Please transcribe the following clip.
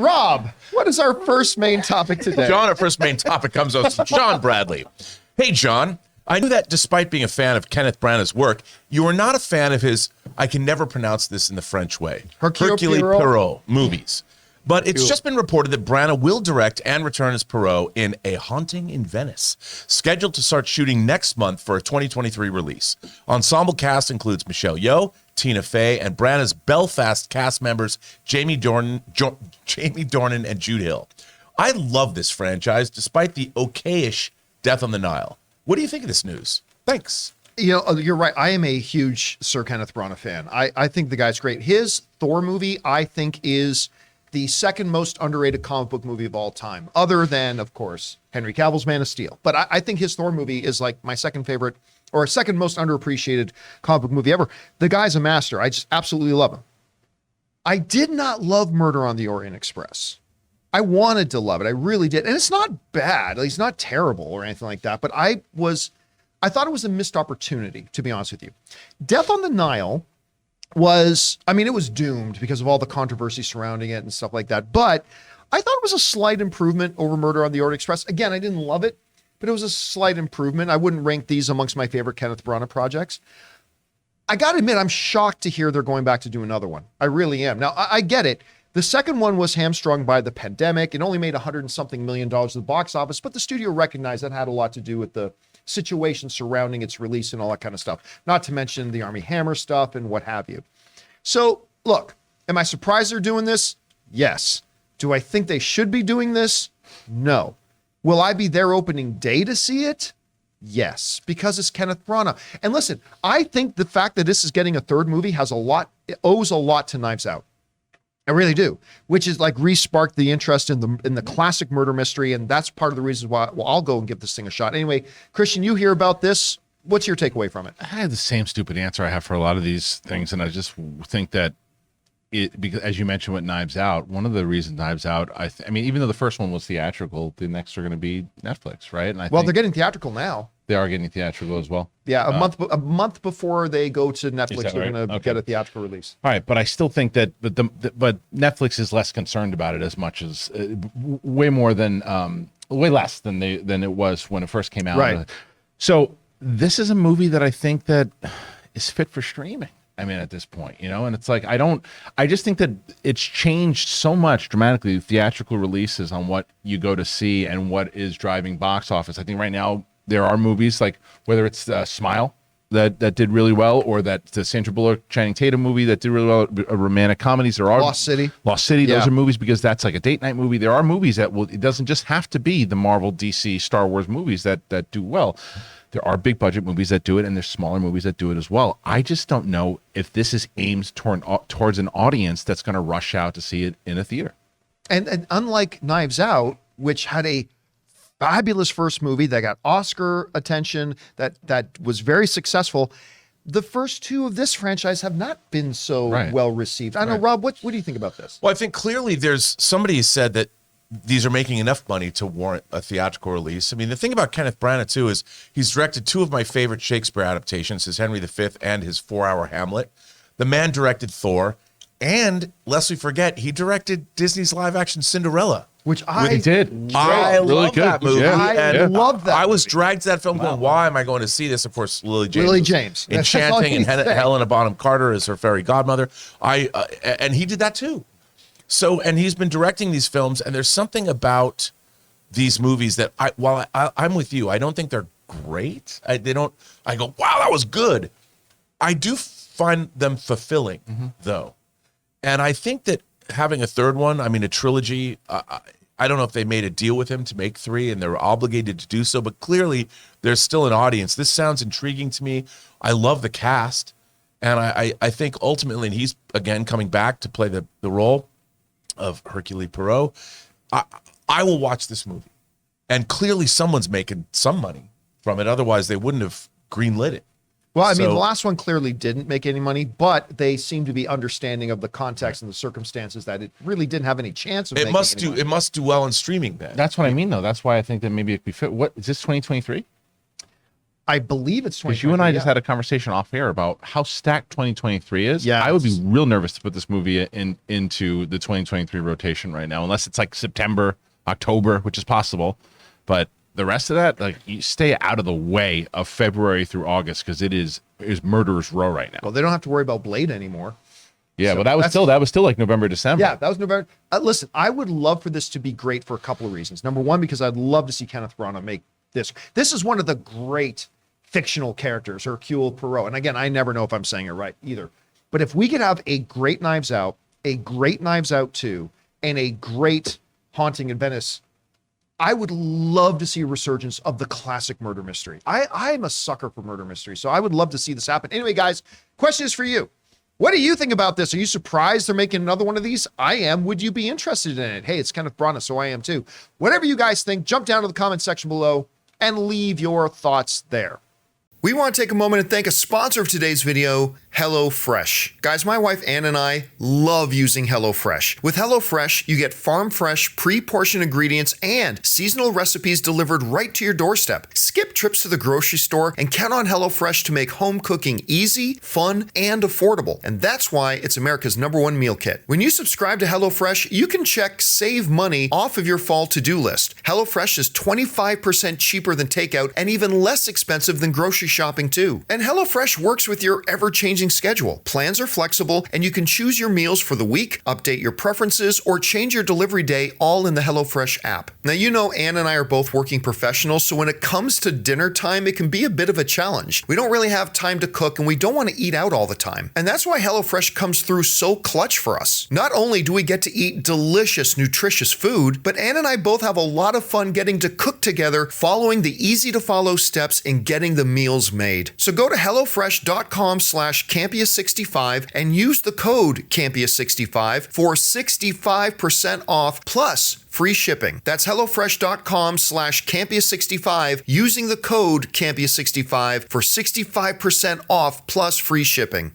Rob, what is our first main topic today? John, our first main topic comes out from John Bradley. Hey, John, I knew that despite being a fan of Kenneth Branagh's work, you are not a fan of his, I can never pronounce this in the French way, Hercule Poirot movies. But it's just been reported that Branagh will direct and return as Poirot in A Haunting in Venice, scheduled to start shooting next month for a 2023 release. Ensemble cast includes Michelle Yeoh, Tina Fey, and Branagh's Belfast cast members Jamie Dornan and Jude Hill. I love this franchise, despite the okay-ish Death on the Nile. What do you think of this news? Thanks. You know, you're right. I am a huge Sir Kenneth Branagh fan. I think the guy's great. His Thor movie, I think, is the second most underrated comic book movie of all time, other than, of course, Henry Cavill's Man of Steel. But I think his Thor movie is like my second favorite, or second most underappreciated comic book movie ever. The guy's a master. I just absolutely love him. I did not love Murder on the Orient Express. I wanted to love it. I really did. And it's not bad. It's not terrible or anything like that. But I thought it was a missed opportunity, to be honest with you. Death on the Nile was, I mean, it was doomed because of all the controversy surrounding it and stuff like that. But I thought it was a slight improvement over Murder on the Orient Express. Again, I didn't love it, but it was a slight improvement. I wouldn't rank these amongst my favorite Kenneth Branagh projects. I got to admit, I'm shocked to hear they're going back to do another one. I really am. Now, I get it. The second one was hamstrung by the pandemic. It only made $100 and something million at the box office, but the studio recognized that had a lot to do with the situation surrounding its release and all that kind of stuff. Not to mention the Armie Hammer stuff and what have you. So, look, am I surprised they're doing this? Yes. Do I think they should be doing this? No. Will I be there opening day to see it? Yes, because it's Kenneth Branagh. And listen, I think the fact that this is getting a third movie it owes a lot to Knives Out. I really do, which is like re-sparked the interest in the classic murder mystery, and that's part of the reason why I'll go and give this thing a shot. Anyway, Christian, you hear about this. What's your takeaway from it? I have the same stupid answer I have for a lot of these things, and I just think that because as you mentioned with Knives Out, one of the reasons Knives Out, I mean, even though the first one was theatrical, the next are going to be Netflix, right? And they're getting theatrical now. They are getting theatrical as well. Yeah, a month before they go to Netflix, they're going to get a theatrical release. All right, but I still think that, but Netflix is less concerned about it as much as way less than it was when it first came out. Right. So this is a movie that I think that is fit for streaming. I mean, at this point, and it's like, I just think that it's changed so much dramatically, theatrical releases on what you go to see and what is driving box office. I think right now there are movies like, whether it's Smile that did really well, or that the Sandra Bullock, Channing Tatum movie that did really well, romantic comedies. There are Lost City. Those are movies because that's like a date night movie. There are movies that it doesn't just have to be the Marvel, DC, Star Wars movies that do well. There are big budget movies that do it, and there's smaller movies that do it as well. I just don't know if this is aimed towards an audience that's going to rush out to see it in a theater. And unlike Knives Out, which had a fabulous first movie that got Oscar attention, that was very successful, the first two of this franchise have not been so well received. I don't know, Rob, what do you think about this? Well, I think clearly somebody said that these are making enough money to warrant a theatrical release. I mean, the thing about Kenneth Branagh, too, is he's directed two of my favorite Shakespeare adaptations, his Henry V and his 4-hour Hamlet. The man directed Thor, and lest we forget, he directed Disney's live-action Cinderella. Which I did. I really love good. that movie. Yeah. I love that. I was dragged to that film going, why am I going to see this? Of course, Lily James. Enchanting, and Helena Bonham Carter is her fairy godmother. And he did that too. So, and he's been directing these films, and there's something about these movies that while I'm with you, I don't think they're great. I go, wow, that was good. I do find them fulfilling, though. And I think that having a third one, I mean, a trilogy, I don't know if they made a deal with him to make 3 and they're obligated to do so, but clearly there's still an audience. This sounds intriguing to me. I love the cast. And I think ultimately, and he's, again, coming back to play the role of Hercule Poirot, I will watch this movie. And clearly someone's making some money from it. Otherwise, they wouldn't have greenlit it. Well, I mean, the last one clearly didn't make any money, but they seem to be understanding of the context and the circumstances that it really didn't have any chance of making any money. It must do well in streaming then. That's what I mean, though. That's why I think that maybe it could be fit. What is this, 2023? I believe it's 2023. Because you and I just yeah. had a conversation off air about how stacked 2023 is. Yes. I would be real nervous to put this movie into the 2023 rotation right now, unless it's like September, October, which is possible. But the rest of that, like, you stay out of the way of February through August, because it is murderer's row right now. Well, they don't have to worry about Blade anymore. Yeah, So but that was still like November, December. Yeah, that was November. Listen, I would love for this to be great for a couple of reasons. Number one, because I'd love to see Kenneth Branagh make this. This is one of the great fictional characters, Hercule Poirot. And again, I never know if I'm saying it right either. But if we could have a great Knives Out, a great Knives Out 2, and a great Haunting in Venice, I would love to see a resurgence of the classic murder mystery. I'm a sucker for murder mystery, so I would love to see this happen. Anyway, guys, question is for you. What do you think about this? Are you surprised they're making another one of these? I am. Would you be interested in it? Hey, it's Kenneth Branagh, so I am too. Whatever you guys think, jump down to the comment section below and leave your thoughts there. We want to take a moment and thank a sponsor of today's video, HelloFresh. Guys, my wife Ann and I love using HelloFresh. With HelloFresh, you get farm-fresh, pre-portioned ingredients and seasonal recipes delivered right to your doorstep. Skip trips to the grocery store and count on HelloFresh to make home cooking easy, fun, and affordable. And that's why it's America's #1 meal kit. When you subscribe to HelloFresh, you can check Save Money off of your fall to-do list. HelloFresh is 25% cheaper than takeout and even less expensive than grocery shopping too. And HelloFresh works with your ever-changing schedule. Plans are flexible and you can choose your meals for the week, update your preferences, or change your delivery day all in the HelloFresh app. Now, you know Ann and I are both working professionals, so when it comes to dinner time, it can be a bit of a challenge. We don't really have time to cook and we don't want to eat out all the time. And that's why HelloFresh comes through so clutch for us. Not only do we get to eat delicious, nutritious food, but Ann and I both have a lot of fun getting to cook together, following the easy-to-follow steps in getting the meals made. So go to HelloFresh.com/Campea65 and use the code Campea65 for 65% off plus free shipping. That's HelloFresh.com/Campea65 using the code Campea65 for 65% off plus free shipping.